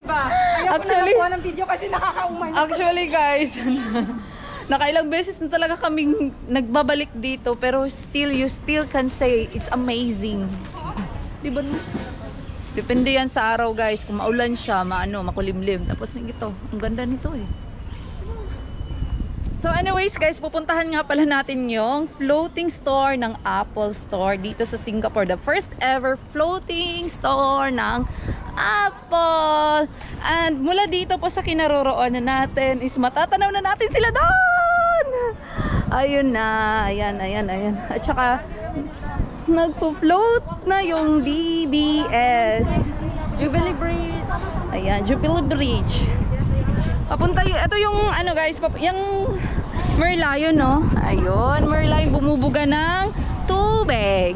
Actually, ng video kasi nakakaumay. Actually guys, nakailang beses na talaga kaming nagbabalik dito pero you still can say it's amazing. Diba? Depende yan sa araw guys. Kung maulan siya, makulimlim. Tapos ito, ang ganda nito eh. So anyways guys, pupuntahan nga pala natin yung floating store ng Apple Store dito sa Singapore. The first ever floating store ng Apple. And mula dito po sa kinaroroonan natin is matatanaw na natin sila doon. Ayun na, ayan. At saka nagpo-float na yung DBS Jubilee Bridge. Ayan, Jubilee Bridge. Papunta ito yung guys, yung Merlion, no? Ayun, Merlion bumubuga ng tubig.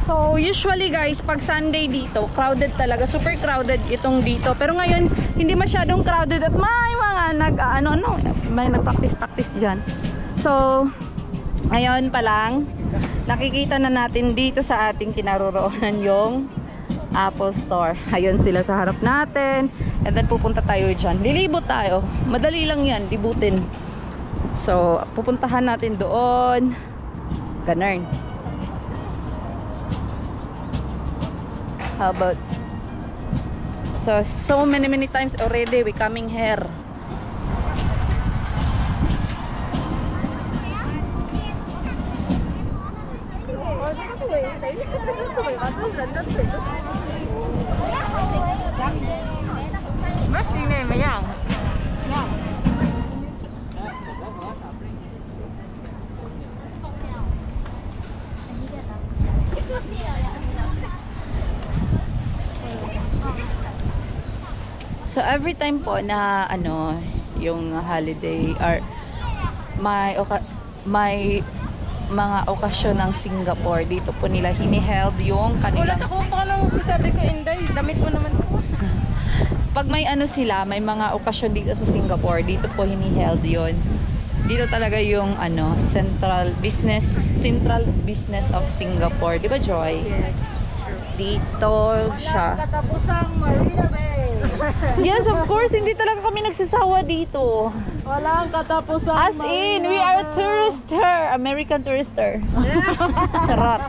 So usually guys, pag Sunday dito, crowded talaga, super crowded itong dito. Pero ngayon, hindi masyadong crowded at may mga may nag-practice diyan. So ngayon pa lang, nakikita na natin dito sa ating kinaroroonan yung Apple Store. Ayun sila sa harap natin. And then pupunta tayo dyan. Lilibot tayo. Madali lang yan, libutin. So, pupuntahan natin doon. Ganun. How about? So many times already we coming here. So every time po na yung holiday or may mga okasyon ng Singapore, dito po nila hiniheld yung kanilang... Ulat ako pa nang sabi ko, Inday, damit mo naman po. Pag may sila, may mga okasyon dito sa Singapore, dito po hiniheld yun. Dito talaga yung central business of Singapore, di ba Joy? Yes. Dito siya. Katapusang Marina Bay. Yes, of course, hindi talaga kami nagsasawa dito. Walang katapusang As in, we are a tourister, American tourister. Charot.